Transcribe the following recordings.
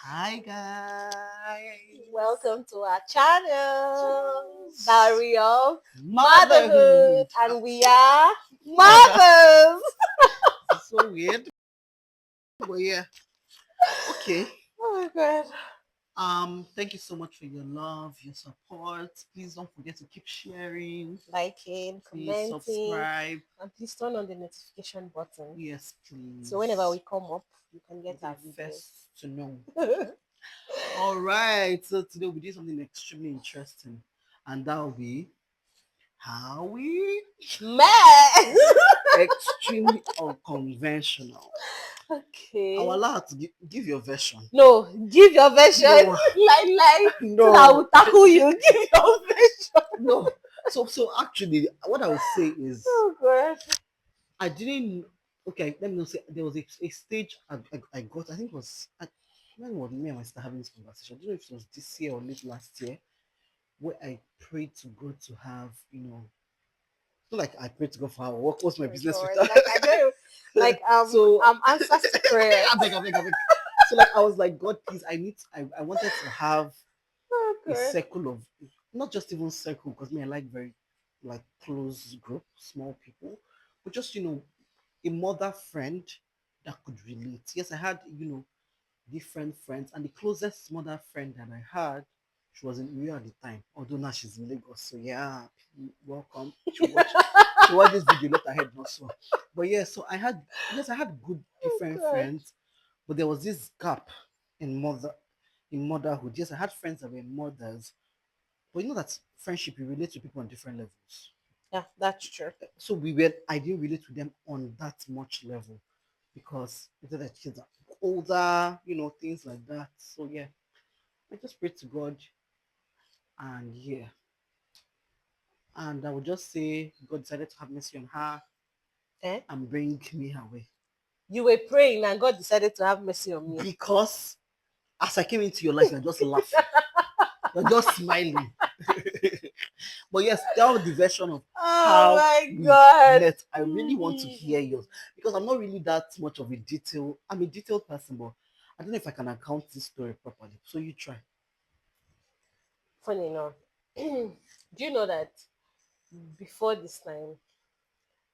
Hi guys. Welcome to our channel, Cheers. Diary of Motherhood, Motherhood. and we are Mother. mothers. It's so weird, but yeah. Okay. Oh my god! Thank you so much for your love, your support. Please don't forget to keep sharing. Liking, Please commenting, subscribe. and please turn on the notification button Yes, so whenever we please. come up, you can You'll get be our the videos. first to know. All right. So today we did something extremely interesting, and that will be how we Man. extremely unconventional. I will Okay. allow her to give your version. No, give your version. No, Lie, so that I no, will tackle you. Give your version. no. So actually, what I would say is, Oh god. I didn't. Okay, let me not say there was a stage I got. I think it was when was me and my sister having this conversation? I don't know if it was this year or late last year, where I prayed to God to have, not like I prayed to God for her. What's my Oh my business with god. that? Like I don't So answers to prayers. I beg. So like I was like, God, please, I wanted to have Oh a god. circle of, not just even circle, because me I like very like close group, small people, but just a mother friend that could relate. Yes, I had different friends, and the closest mother friend that I had, she was in Rio at the time. Although now she's in Lagos, so yeah, welcome. She watch this video let her head not so. But yeah, so I had good Oh different god. friends, but there was this gap in motherhood. Yes, I had friends that were mothers, but you know that friendship, you relate to people on different levels. Yeah, that's true. So I didn't relate to them on that much level because either the kids are older, things like that. So yeah, I just pray to God, and yeah, and I would just say God decided to have mercy on her Eh? and bring me her way You were praying and God decided to have mercy on me. because as I came into your life, you're just laughing, you're just smiling. But yes, that was the version of Oh how my we god. met. I really want to hear Hmm. yours because I'm not really that much of a detail. I'm a detailed person, but I don't know if I can account this story properly. So you try. Funny enough. Do you know that before this time,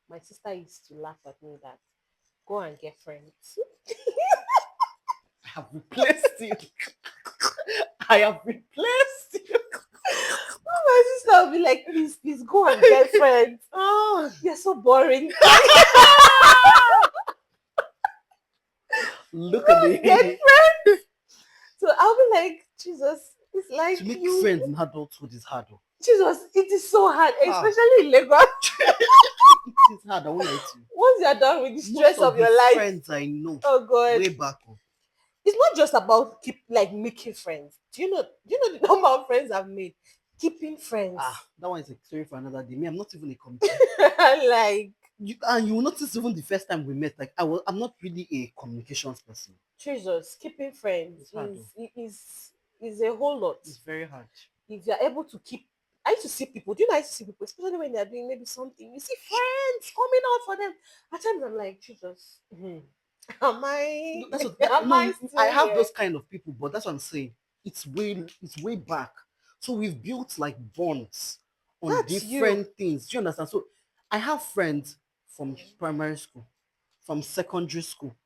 my sister used to laugh at me that go and get friends. I have replaced you. I have replaced you. My sister would be like, please go and get friends. Oh. You're so boring. Look at Get me. friends. So I'll be like, Jesus, it's To like make you. friends in adulthood is hard. Oh. Jesus, it is so hard, Ah, especially in Lagos. it is hard. I won't lie to you. Once you're done with the Most stress of of the your life, friends I know oh God, way back. Oh. it's not just about keep like making friends. Do you know the number of friends I've made? Keeping friends. That one is a story for another day. Me, I'm not even a communication. Like And you will notice even the first time we met, like I'm not really a communications person. Jesus, keeping friends It's hard though. is a whole lot. It's very hard. If you're able to keep I used to see people, do you know I used to see people, especially when they're doing maybe something, you see friends coming out for them. At times I'm like, Jesus, am I No, that's what. am No, I I still have here? those kind of people, but that's what I'm saying. It's way back. So we've built like bonds on That's you. different things. Do you understand? So I have friends from primary school, from secondary school.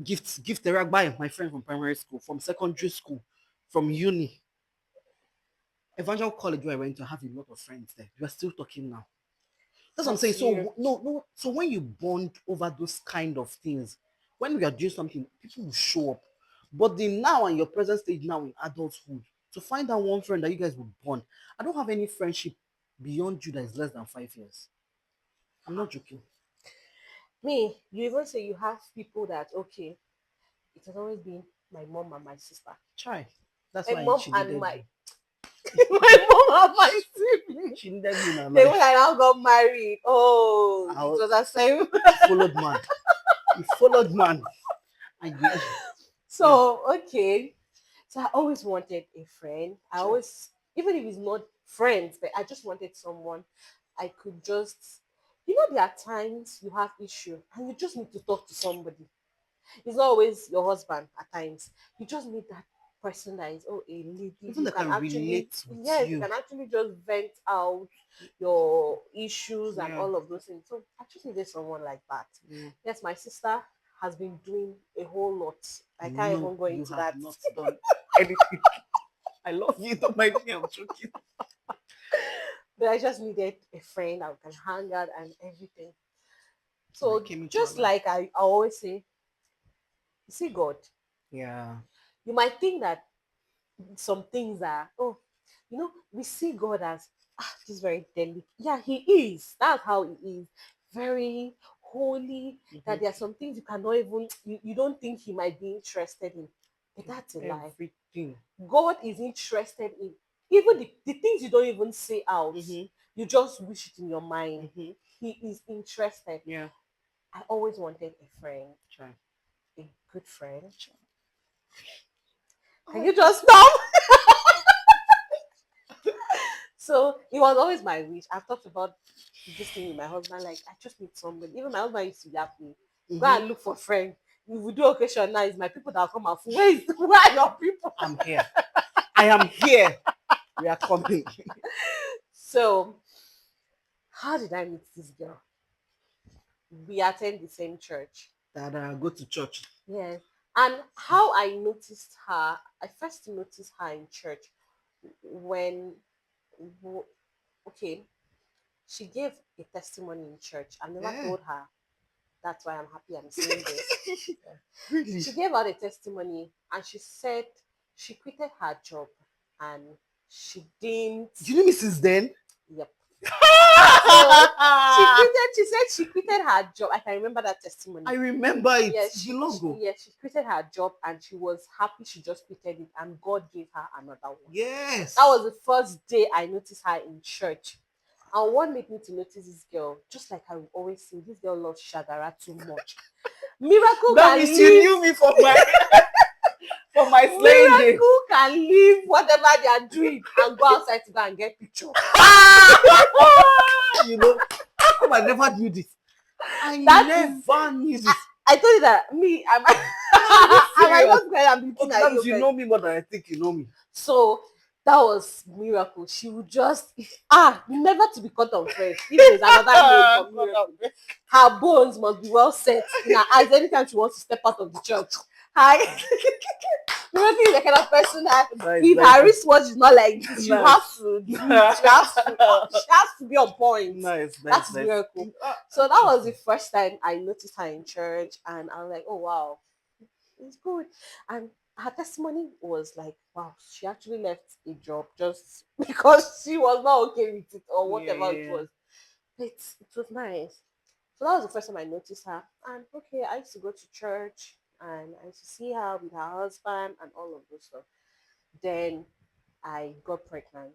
Gift Teragbai, my friend from primary school, from secondary school, from uni. Evangel College where I went to, have a lot of friends there. We are still talking now. That's what I'm saying. That's you. So no, no. So when you bond over those kind of things, when we are doing something, people will show up. But the now and your present stage now in adulthood, to find that one friend that you guys will bond. I don't have any friendship beyond you that is less than 5 years. I'm not joking. Me, you even say you have people that okay, it has always been my mom and my sister. Try. That's My why mom she and needed my you. my mom and my siblings. She needed you in her Then when I life. now got married, oh, I it was, was the same. he followed man. He followed man. And yeah, So okay. So I always wanted a friend. I try. always, even if it's not friends, but I just wanted someone I could just, there are times you have issue and you just need to talk to somebody. It's not always your husband at times. You just need that. person that is a lady, Even you that can can actually, relate with yes, you you. can actually just vent out your issues and Yeah. all of those things. So I just needed someone like that. Yeah. Yes, my sister has been doing a whole lot. I can't No, even go you into have that. not done anything. I love you. Don't mind me. I'm joking. But I just needed a friend that can hang out and everything. And I So came into our just life. like I always say, you see God. Yeah. You might think that some things are, oh, we see God as this very delicate. Yeah, he is. That's how he is. Very holy. Mm-hmm. That there are some things you cannot even you don't think he might be interested in. But that's a lie. Everything. God is interested in even the things you don't even say out. Mm-hmm. You just wish it in your mind. Mm-hmm. He is interested. Yeah. I always wanted a friend, Try. a good friend. Try. Can Oh, you just stop? So it was always my wish. I've talked about this thing with my husband. Like, I just need somebody. Even my husband used to yap me, go mm-hmm. and look for friend. If we do occasion now, it's my people that will come and fool. Where are your people? I'm here. I am here. We are coming. So how did I meet this girl? We attend the same church. That go to church. Yes. And how I noticed her, I first noticed her in church when, w- okay, she gave a testimony in church. I never Yeah. told her. That's why I'm happy I'm saying this. Yeah. Really? She gave out a testimony and she said she quitted her job and she didn't. Do you know me since then? Yep. So she said she quitted her job. I can remember that testimony. I remember it. Yes, It's been long ago. she quitted her job and she was happy she just quitted it and God gave her another one. Yes. That was the first day I noticed her in church. And what made me to notice this girl, just like I will always say, this girl loves Shagara too much. Miracle That can means you leave. knew me for my for my slaying days. Miracle can leave whatever they are doing and go outside to go and get picture. You know, how come I never knew this? I That is, never knew this. I told you that me, I might, Are you I might serious? just go ahead and be looking Okay, at that means you, you but know me more than I think you know me. so that was miracle. She would just never to be caught unfair. If there's another name for God, miracle, her bones must be well set in her eyes anytime she wants to step out of the church. Her miracle is the kind of person that nice, if nice, her wristwatch is not like this, you nice. have to do it. She has to be on point. Nice, nice, That's nice. miracle. So that was the first time I noticed her in church, and I was like, oh wow, it's good. And her testimony was like, wow, she actually left a job just because she was not okay with it or Yeah, whatever it yeah. was. It was nice. So that was the first time I noticed her. And okay, I used to go to church and I used to see her with her husband and all of those stuff. Then I got pregnant.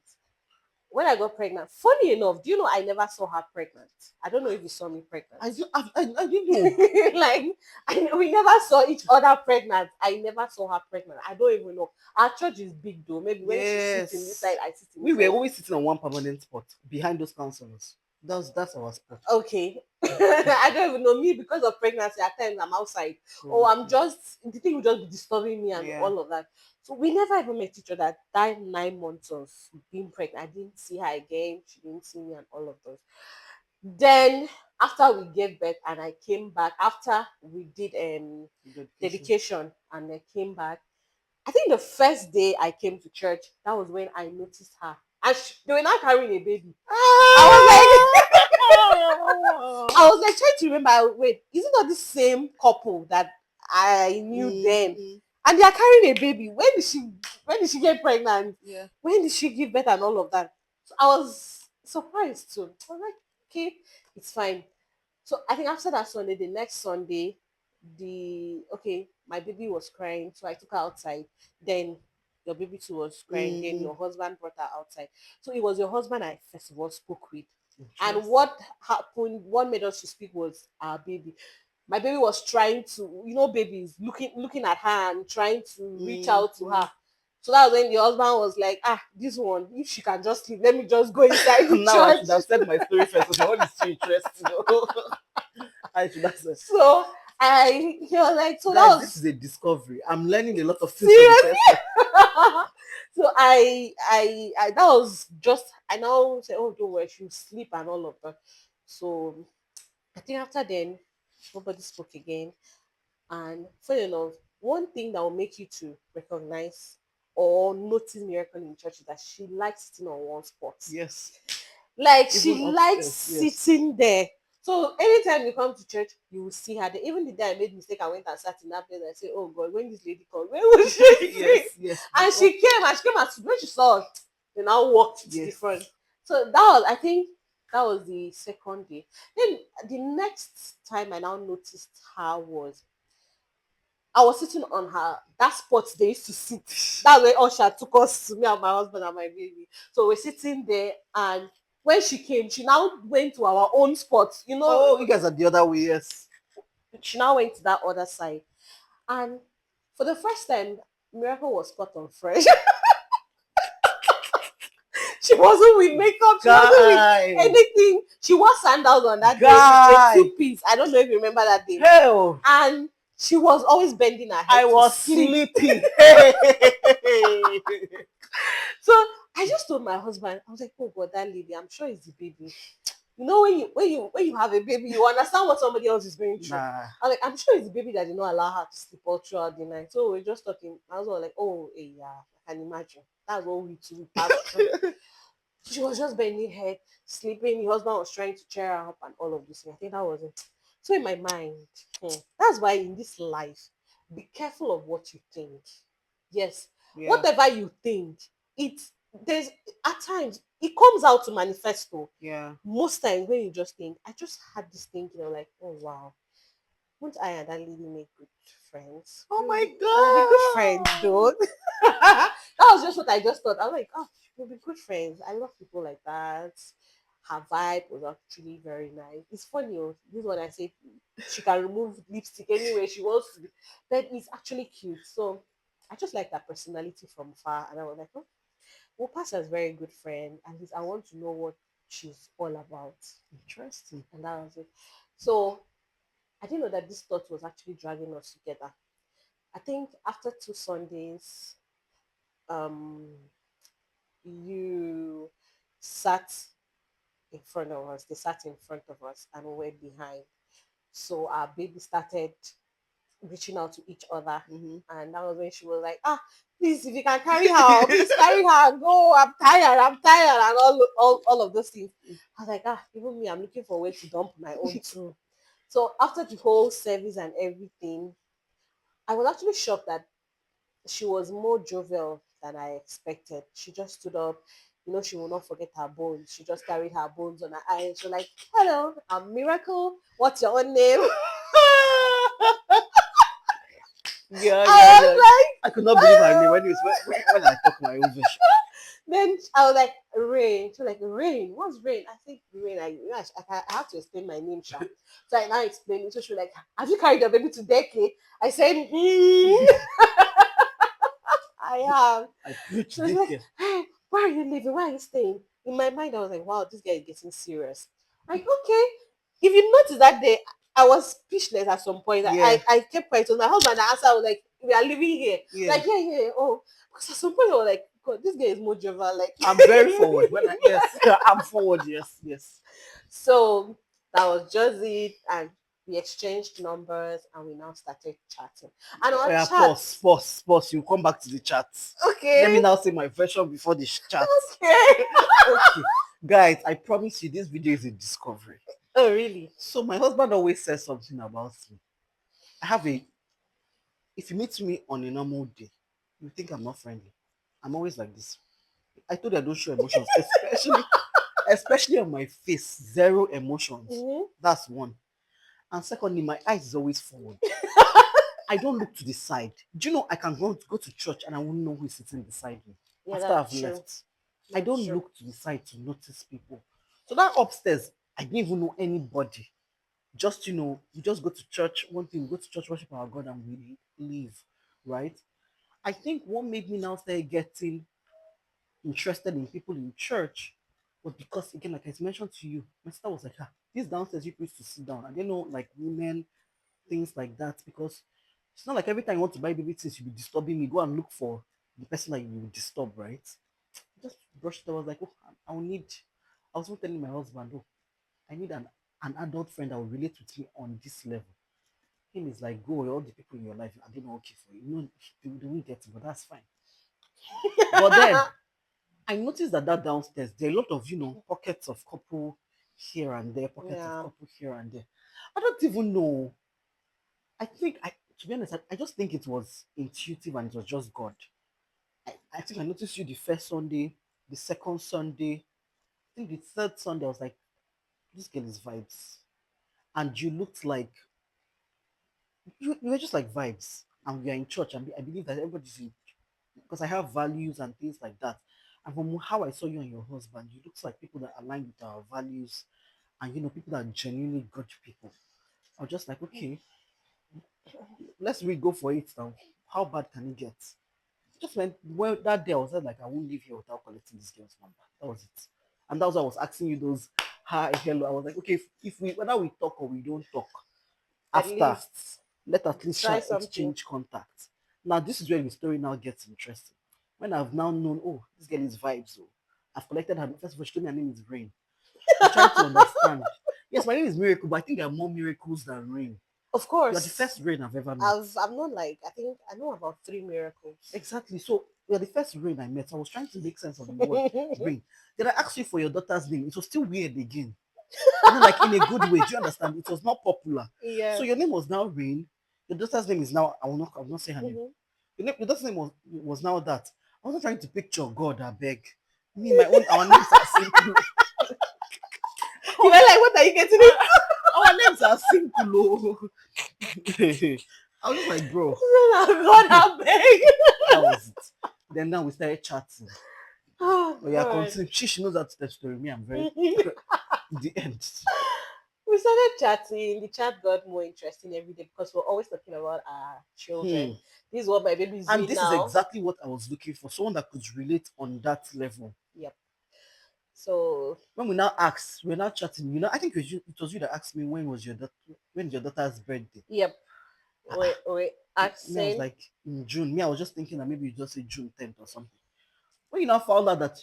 When I got pregnant, funny enough, do you know I never saw her pregnant? I don't know if you saw me pregnant. I didn't know. Like we never saw each other pregnant. I never saw her pregnant. I don't even know. Our church is big though. Maybe when she sits in this Yes. side, I sit in We this were side. always sitting on one permanent spot behind those counselors. That's our spot. Okay. I don't even know me because of pregnancy. At times I'm outside. Or I'm Okay. just the thing will just be disturbing me and Yeah. all of that. So we never even met each other. That 9 months of being pregnant, I didn't see her again. She didn't see me and all of those. Then after we gave birth and I came back after we did Dedication. dedication and I came back. I think the first day I came to church, that was when I noticed her. And they were not carrying a baby. I was like, I was like trying to remember. Wait, is it not the same couple that I knew then? Mm. And they are carrying a baby. When did she get pregnant? Yeah. When did she give birth and all of that? So I was surprised too. I was like, okay, it's fine. So I think after that Sunday, the next Sunday, my baby was crying, so I took her outside. Then your baby too was crying. Then Mm. your husband brought her outside. So it was your husband I first of all spoke with. And Interesting. what happened, what made us to speak was our baby. My baby was trying to, babies looking at her and trying to reach out to her. So that was when the husband was like, this one, if she can just leave, let me just go inside the Now I should church. have said my story first. Okay, what is so interesting? I should have said. So he was like, so that Guys, this was is a discovery. I'm learning a lot of things from the seriously. person. So I that was just I now say, oh, don't worry, she'll sleep and all of that. So I think after then, nobody spoke again. And funny enough, one thing that will make you to recognize or notice miracle in church is that she likes sitting on one spot. Yes, Like even she likes upstairs. Yes. sitting there. So anytime you come to church, you will see her there. Even the day I made mistake, I went and sat in that place. I say, "Oh God, when this lady come, where will she sit?" Yes, yes. And she came, and when she saw us, they now walked to the front. Yes. So that was, I think, that was the second day. Then the next time I now noticed her was I was sitting on her that spot they used to sit. That's where Usher took us to me and my husband and my baby. So we're sitting there, and when she came, she now went to our own spot. You know, Oh, you guys are the other way. Yes. she now went to that other side. And for the first time, Miracle was caught on fresh. She wasn't with makeup. She wasn't with Guy. anything. She wore sandals on that day with a Guy. two-piece. I don't know if you remember that day. Hell. And she was always bending her head I to was sleep. sleeping. Hey. So I just told my husband, I was like, oh God, that lady, I'm sure it's the baby. You know, when you have a baby, you understand what somebody else is going through. Nah. I'm like, I'm sure it's the baby that did not allow her to sleep all throughout the night. So we're just talking. I was all like, oh, yeah, I can imagine. That's what we two passed through. She was just bending head, sleeping. The husband was trying to cheer her up and all of this. I think that was it. So in my mind, that's why in this life, be careful of what you think. Yes, Yeah. whatever you think, it there's at times it comes out to manifesto. Yeah. Most times when you just think, I just had this thinking, I'm like, oh wow, won't I and that lady make good friends? Oh my We'll be good friends, god. though. That was just what I just thought. I was like, oh, we'll be good friends. I love people like that. Her vibe was actually very nice. It's funny, oh, this one I said she can remove lipstick anywhere she wants to. But it's actually cute. So I just like that personality from far. And I was like, oh, we'll pass as very good friend. At least I want to know what she's all about. Interesting. And that was it. So I didn't know that this thought was actually dragging us together. I think after 2 Sundays, um, you sat in front of us. They sat in front of us and we were behind. So our baby started reaching out to each other. Mm-hmm. And that was when she was like, ah, please, if you can carry her, please carry her. Go, I'm tired, and all of those things. I was like, ah, even me, I'm looking for a way to dump my own too. So after the whole service and everything, I was actually shocked that she was more jovial than I expected. She just stood up. You know, she will not forget her bones. She just carried her bones on her eyes. She's like, hello, I'm Miracle. What's your own name? Yeah, yeah, I yeah. was I could not believe her name like, when, it was, when I talk my own version. then I was like, Rain. She was like, Rain, what's Rain? I think Rain, I have to explain my name, Sha. So I now explained it. So she was like, have you carried your baby to daycare? I said, I have. I preach So she's like, daycare. hey, why are you leaving? Why are you staying? In my mind, I was like, wow, this guy is getting serious. Like, okay. If you notice that day, I was speechless at some point. Yeah, I kept quiet. So my husband answered, I was like, we are living here. yeah. Like, yeah, yeah, yeah. Oh, because at some point I was like, God, this guy is more jovial. Like, I'm very forward. When I yes, I'm forward. Yes, yes. so that was just it. And we exchanged numbers and we now started chatting. And Oh, our yeah, chat, pause. You come back to the chat. Let me okay, now say my version before the chat. okay. Okay, guys, I promise you this video is a discovery. Oh, really? So my husband always says something about me. I have a. If you meet me on a normal day, you think I'm not friendly. I'm always like this. I told you I don't show emotions, especially on my face. Zero emotions. Mm-hmm. That's one. And secondly, my eyes is always forward. I don't look to the side. Do you know I can go to church and I won't know who is sitting beside me Yeah, after I've that's true. left. I That's don't true. look to the side to notice people. So that upstairs, I didn't even know anybody. Just we just go to church. One thing, we go to church, worship our God, and we leave. Right? I think what made me now start getting interested in people in church was because again, like I mentioned to you, my sister was like, ah, this downstairs you used to sit down. I didn't know like women things like that, because it's not like every time you want to buy baby things, you'll be disturbing me. Go and look for the person that you will disturb, right? Just brushed it. I was like, oh, I'll need. I was even telling my husband, oh, I need an adult friend that will relate with me on this level. Him is like, go, all the people in your life, are they not okay for you? No, they won't get it, but that's fine. But then I noticed that downstairs, there are a lot of, pockets of couple here and there, pockets of Yeah. couple here and there. I don't even know. I think, to be honest, I just think it was intuitive and it was just God. I think I noticed you the first Sunday, the second Sunday, I think the third Sunday, I was like, this girl is vibes. And you looked like, you were just like vibes. And we are in church, and I believe that everybody's in, because I have values and things like that. And from how I saw you and your husband, you look like people that align with our values, and people that are genuinely good people. I was just like, okay, let's really go for it now. How bad can it get? Just went well that day. I was like, I won't leave here without collecting this girl's number. That was it. And that was why I was asking you those hi, hello. I was like, okay, if we whether we talk or we don't talk, At after, least let at least try shall something. exchange contact. Now this is where the story now gets interesting. When I've now known, oh, this girl is vibes. Oh, I've collected her. First of all, she told me her name is Rain. I'm trying to understand. Yes, my name is Miracle, but I think there are more miracles than Rain. Of You are the course. first Rain I've ever met. I'm not like, I think I know about three miracles. Exactly. So you are the first Rain I met. So I was trying to make sense of the word Rain. Then I asked you for your daughter's name. It was still weird again. Like in a good way. Do you understand? It was not popular. So Yeah. your name was now Rain. Your daughter's name is now. I will not say her name. Mhm. Your daughter's name was now that. I wasn't trying to picture God. I beg. Me, my own. Our names are simple. You were like, what are you getting it? Our names are simple. Oh. I was just like, bro, God, I beg. that was it. Then now we started chatting. Oh Oh yeah, God. continue. She knows how to tell story. Me, I'm very We the end. started chatting. The chat got more interesting every day because we're always talking about our children. Hmm. This is what my baby is And doing this is now. exactly what I was looking for. Someone that could relate on that level. Yep. So When we now asked, we're now chatting. I think it was you that asked me when your daughter's birthday. yep. Ah, We ah. Me, I was asking. like in June. Me, I was just thinking that maybe you just say June 10th or something. When you now found out that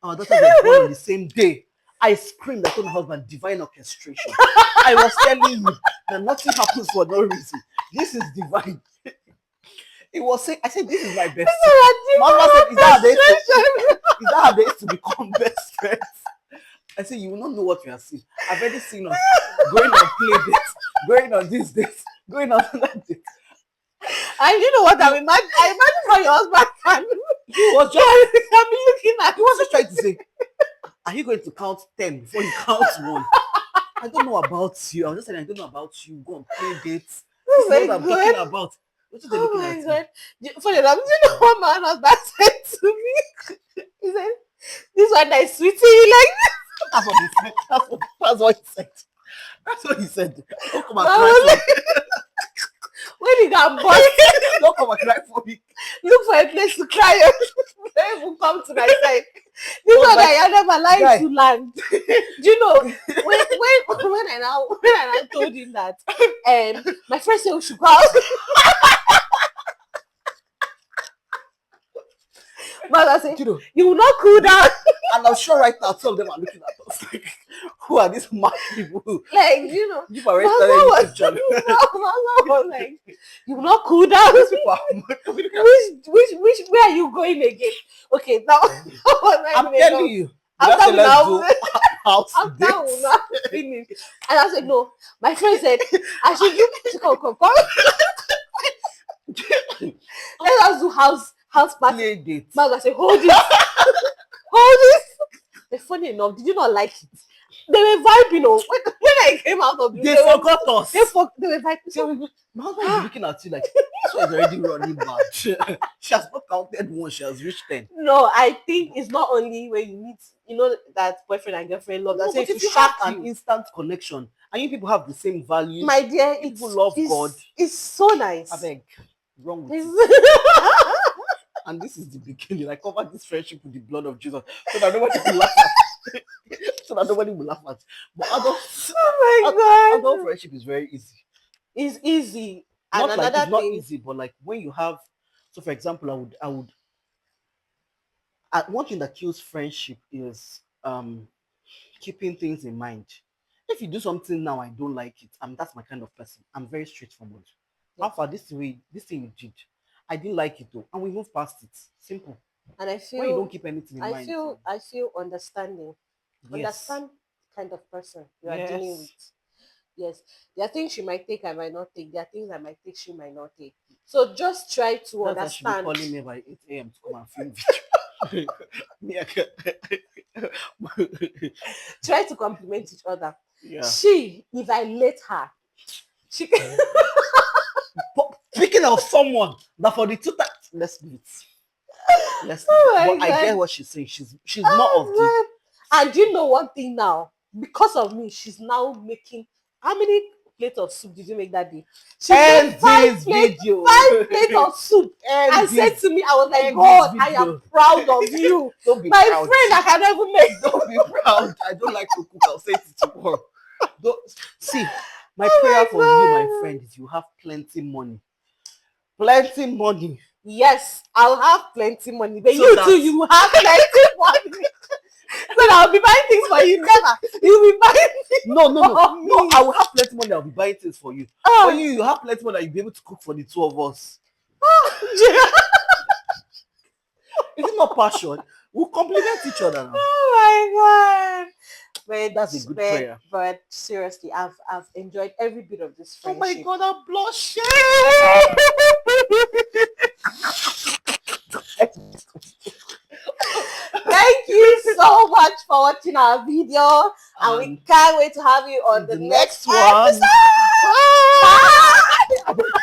our daughters were born on the same day, I screamed. I told my husband, divine orchestration. I was telling you that nothing happens for no reason. This is divine. It was saying, I said, this is my bestie. My husband said, is that how they used to become best friends? I said, you will not know what you are seeing. I've already seen us going on play dates, going on this date, going on that date. And you know what He, I imagine? I imagine how your husband can he was just can be looking at. he was just trying to say, are you going to count 10 before you count one? I don't know about you. I was just saying I don't know about you. Go on play dates. Oh This is my what I'm talking God. about. What are they Oh looking my at me? God. Funny enough, do you know what my husband said to me? He said, this one that is sweetie, like, That's what he said. That's what he said. That's what he said. Don't come but and I cry was for me. like, when he got bust, Don't come and cry for me. look for a place to cry. Don't even come to my side. I This was one like, I never like guy, to land. Do you know when I now told him that my friend said we should go out, but I said you know, you will not cool down. and I'm sure right now some of them are looking at us like, who are these mad people? Like, you know, You've already my started husband a was YouTube channel. my husband was like, you will not cool down. These people are mad. Which where are you going again? Okay, now that was not I'm even telling enough. you. Did I say After we let's now do house after we dates? now finish, and I said no. My friend said I should do. She come. Let us do house party. Play dates. But I said hold it, hold it. But funny enough, did you not like it? They were vibing. Oh, when I came out of the room, They forgot they, us. they were vibing. So, My husband will be looking at you like, this one is already running bad. She has not counted one, she has reached 10. no, I think it's not only when you meet, you know, that boyfriend and girlfriend love. No, That say but to if you have shock an you, instant connection and you people have the same values, my dear. you people love God, It's so I nice. beg, wrong with it. It's- And this is the beginning. I cover this friendship with the blood of Jesus so that nobody will laugh at. So that nobody will laugh at. But oh my adult god. friendship is very easy. It's easy. And Not like it's another not thing, easy, but like when you have, so for example, one thing that kills friendship is keeping things in mind. If you do something now, I don't like it. That's my kind of person. I'm very straightforward. yeah. How far this thing you did, I didn't like it though, and we move past it. Simple. And When you don't keep anything in mind, I feel understanding. yes, Understand the kind of person you are dealing with. yes, Yes. There are things she might take I might not take. There are things I might take she might not take. So just try to that's why she be understand. calling me by 8 a.m. to come and film video. Me, I Try to compliment each other. yeah. She, if I let her, she can. But speaking of someone that for the two times, let's leave it. Let's leave Oh it. But my I get god. what she's saying. She's more of the God. And you know one thing now? Because of me, she's now making how many plates of soup did you make that day? She made end this video. five plates of soup End and said this to me, I was like, end this God, I am video. proud of you. Don't be My proud. friend, I can never make. Don't be proud. I don't like to cook. I'll say it tomorrow. Don't see. My prayer for you, my Oh my God. friend, is you have plenty money. Plenty money. Yes, I'll have plenty money. But So you too, that you will have plenty money. So that I'll be buying things for you. Never. You'll be buying no, no, no, for no. me. I will have plenty money. I'll be buying things for you. For Oh, you, you have plenty money. You'll be able to cook for the two of us. oh, Is it not passion? We'll complement each other now. oh my God. That's a good prayer. But seriously, I've enjoyed every bit of this Oh my friendship. God, I'm blushing. Thank you so much for watching our video, and we And can't wait to have you on the the next next one. episode. Bye.